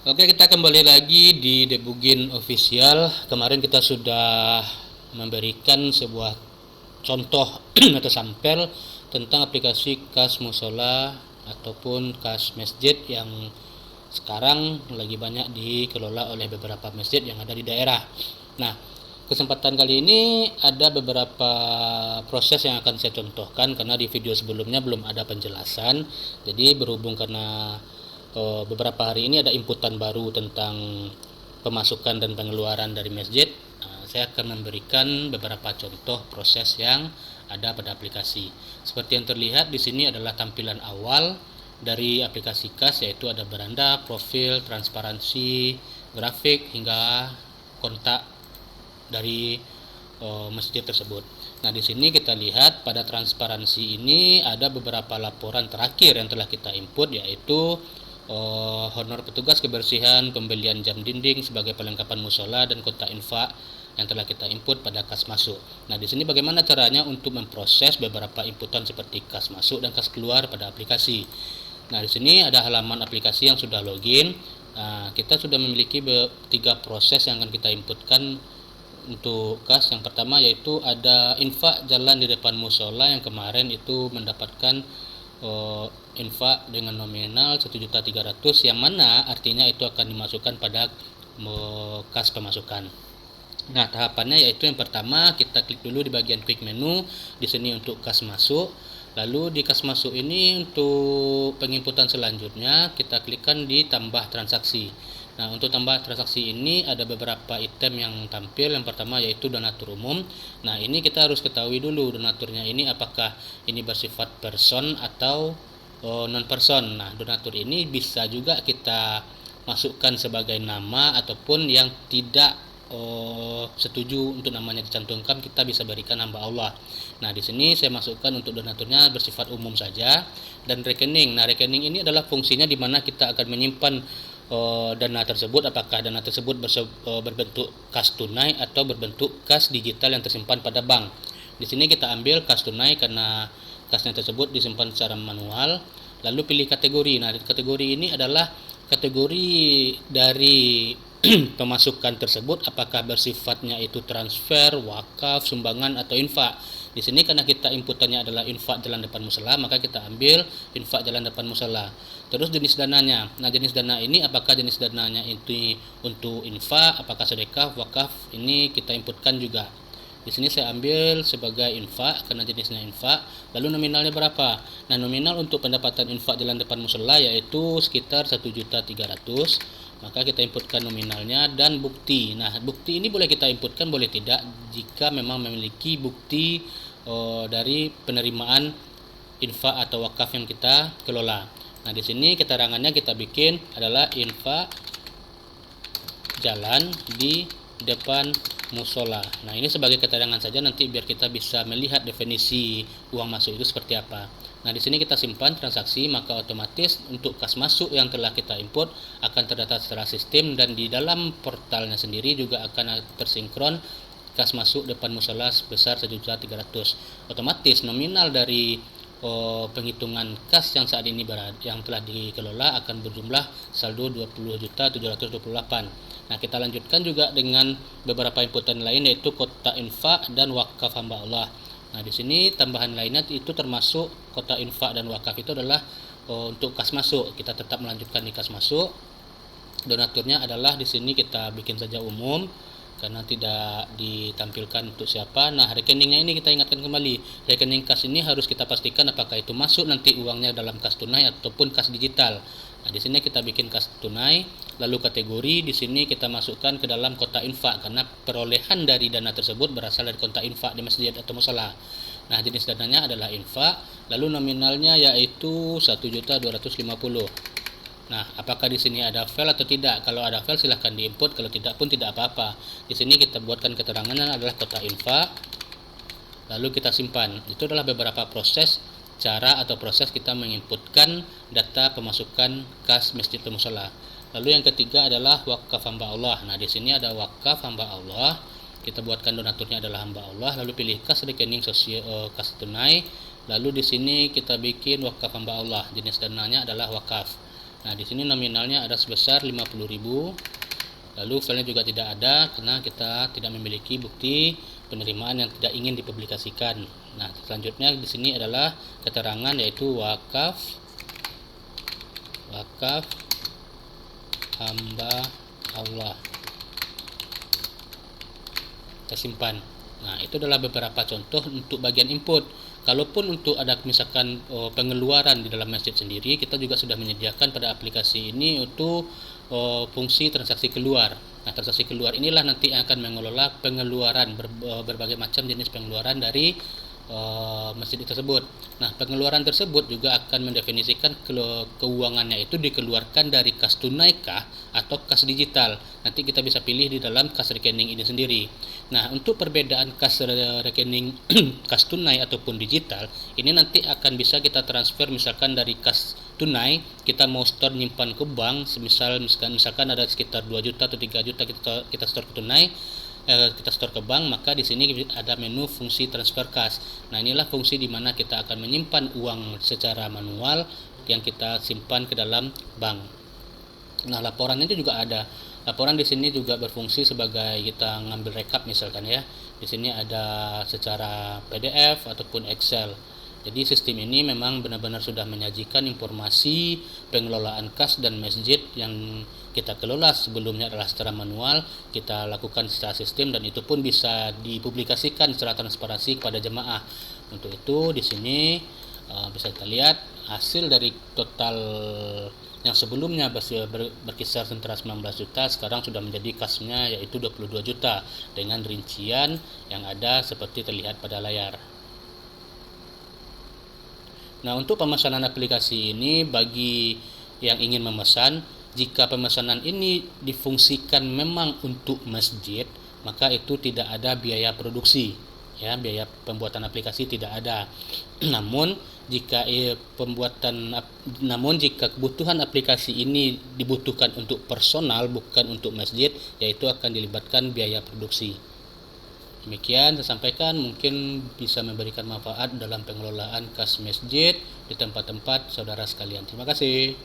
Oke, kita kembali lagi di Debugin Official. Kemarin kita sudah memberikan sebuah contoh atau sampel tentang aplikasi kas musola ataupun kas masjid yang sekarang lagi banyak dikelola oleh beberapa masjid yang ada di daerah. Nah, kesempatan kali ini ada beberapa proses yang akan saya contohkan karena di video sebelumnya belum ada penjelasan. Jadi berhubung karena beberapa hari ini ada inputan baru tentang pemasukan dan pengeluaran dari masjid. Saya akan memberikan beberapa contoh proses yang ada pada aplikasi. Seperti yang terlihat di sini adalah tampilan awal dari aplikasi kas, yaitu ada beranda, profil, transparansi, grafik hingga kontak dari masjid tersebut. Nah, di sini kita lihat pada transparansi ini ada beberapa laporan terakhir yang telah kita input, yaitu honor petugas kebersihan, pembelian jam dinding sebagai perlengkapan musola dan kontak infak yang telah kita input pada kas masuk. Nah, di sini bagaimana caranya untuk memproses beberapa inputan seperti kas masuk dan kas keluar pada aplikasi. Nah, di sini ada halaman aplikasi yang sudah login. Nah, kita sudah memiliki 3 proses yang akan kita inputkan untuk kas. Yang pertama yaitu ada infak jalan di depan musola yang kemarin itu mendapatkan infak dengan nominal 1.300.000, yang mana artinya itu akan dimasukkan pada kas pemasukan. Nah, tahapannya yaitu yang pertama kita klik dulu di bagian quick menu di sini untuk kas masuk. Lalu di kas masuk ini untuk penginputan selanjutnya kita klikkan di tambah transaksi. Nah, untuk tambah transaksi ini ada beberapa item yang tampil. Yang pertama yaitu donatur umum. Nah, ini kita harus ketahui dulu donaturnya ini apakah ini bersifat person atau non person. Nah, donatur ini bisa juga kita masukkan sebagai nama ataupun yang tidak setuju untuk namanya dicantumkan, kita bisa berikan hamba Allah. Nah, di sini saya masukkan untuk donaturnya bersifat umum saja, dan rekening. Nah, rekening ini adalah fungsinya di mana kita akan menyimpan dana tersebut, apakah dana tersebut berbentuk kas tunai atau berbentuk kas digital yang tersimpan pada bank. Di sini kita ambil kas tunai karena kasnya tersebut disimpan secara manual. Lalu pilih kategori. Nah, kategori ini adalah kategori dari pemasukan tersebut, apakah bersifatnya itu transfer, wakaf, sumbangan atau infak. Di sini karena kita inputannya adalah infak jalan depan musala, maka kita ambil infak jalan depan musala. Terus jenis dananya. Nah, jenis dana ini apakah jenis dananya itu untuk infak, apakah sedekah, wakaf, ini kita inputkan juga. Di sini saya ambil sebagai infak karena jenisnya infak. Lalu nominalnya berapa? Nah, nominal untuk pendapatan infak jalan depan musala yaitu sekitar 1.300.000. Maka kita inputkan nominalnya dan bukti. Nah, bukti ini boleh kita inputkan, boleh tidak jika memang memiliki bukti dari penerimaan infak atau wakaf yang kita kelola. Nah, di sini keterangannya kita bikin adalah infak jalan di depan musola. Nah, ini sebagai keterangan saja, nanti biar kita bisa melihat definisi uang masuk itu seperti apa. Nah, di sini kita simpan transaksi, maka otomatis untuk kas masuk yang telah kita input akan terdata secara sistem, dan di dalam portalnya sendiri juga akan tersinkron kas masuk depan musola sebesar 1.300.000. Otomatis nominal dari penghitungan kas yang saat ini yang telah dikelola akan berjumlah saldo 20.728. Nah, kita lanjutkan juga dengan beberapa inputan lain yaitu kotak infak dan wakaf hamba Allah. Nah, di sini tambahan lainnya itu termasuk kotak infak dan wakaf itu adalah untuk kas masuk. Kita tetap melanjutkan di kas masuk. Donaturnya adalah di sini kita bikin saja umum karena tidak ditampilkan untuk siapa. Nah, rekeningnya ini kita ingatkan kembali. Rekening kas ini harus kita pastikan apakah itu masuk nanti uangnya dalam kas tunai ataupun kas digital. Nah, di sini kita bikin kas tunai, lalu kategori di sini kita masukkan ke dalam kotak infak karena perolehan dari dana tersebut berasal dari kotak infak di masjid atau musala. Nah, jenis dananya adalah infak, lalu nominalnya yaitu 1.250.000. Nah, apakah di sini ada file atau tidak? Kalau ada file silahkan diinput, kalau tidak pun tidak apa-apa. Di sini kita buatkan keterangannya adalah kotak infak, lalu kita simpan. Itu adalah beberapa proses cara atau proses kita menginputkan data pemasukan kas masjid atau musala. Lalu yang ketiga adalah wakaf hamba Allah. Nah, di sini ada wakaf hamba Allah. Kita buatkan donaturnya adalah hamba Allah, lalu pilih kas rekening sosial kas tunai. Lalu di sini kita bikin wakaf hamba Allah. Jenis dananya adalah wakaf. Nah, di sini nominalnya ada sebesar 50.000. Lalu filenya juga tidak ada karena kita tidak memiliki bukti penerimaan yang tidak ingin dipublikasikan. Nah, selanjutnya di sini adalah keterangan yaitu wakaf hamba Allah. Kita simpan. Nah, itu adalah beberapa contoh untuk bagian input. Kalaupun untuk ada misalkan pengeluaran di dalam masjid sendiri, kita juga sudah menyediakan pada aplikasi ini untuk fungsi transaksi keluar. Nah, transaksi keluar inilah nanti yang akan mengelola pengeluaran berbagai macam jenis pengeluaran dari masjid tersebut. Nah, pengeluaran tersebut juga akan mendefinisikan keuangannya itu dikeluarkan dari kas tunai kah atau kas digital. Nanti kita bisa pilih di dalam kas rekening ini sendiri. Nah, untuk perbedaan kas rekening kas tunai ataupun digital, ini nanti akan bisa kita transfer misalkan dari kas tunai kita mau store nyimpan ke bank, misalkan ada sekitar 2 juta atau 3 juta kita store ke tunai, kita store ke bank, maka di sini ada menu fungsi transfer kas. Nah, inilah fungsi di mana kita akan menyimpan uang secara manual yang kita simpan ke dalam bank. Nah, laporannya itu juga ada. Laporan di sini juga berfungsi sebagai kita ngambil rekap misalkan ya. Di sini ada secara PDF ataupun Excel. Jadi sistem ini memang benar-benar sudah menyajikan informasi pengelolaan kas dan masjid yang kita kelola sebelumnya adalah secara manual, kita lakukan secara sistem dan itu pun bisa dipublikasikan secara transparansi kepada jemaah. Untuk itu di sini bisa kita lihat hasil dari total yang sebelumnya berkisar antara 19 juta, sekarang sudah menjadi kasnya yaitu 22 juta dengan rincian yang ada seperti terlihat pada layar. Nah, untuk pemesanan aplikasi ini bagi yang ingin memesan, jika pemesanan ini difungsikan memang untuk masjid, maka itu tidak ada biaya produksi, ya, biaya pembuatan aplikasi tidak ada. Namun jika kebutuhan aplikasi ini dibutuhkan untuk personal bukan untuk masjid, yaitu akan dilibatkan biaya produksi. Demikian saya sampaikan, mungkin bisa memberikan manfaat dalam pengelolaan kas masjid di tempat-tempat saudara sekalian. Terima kasih.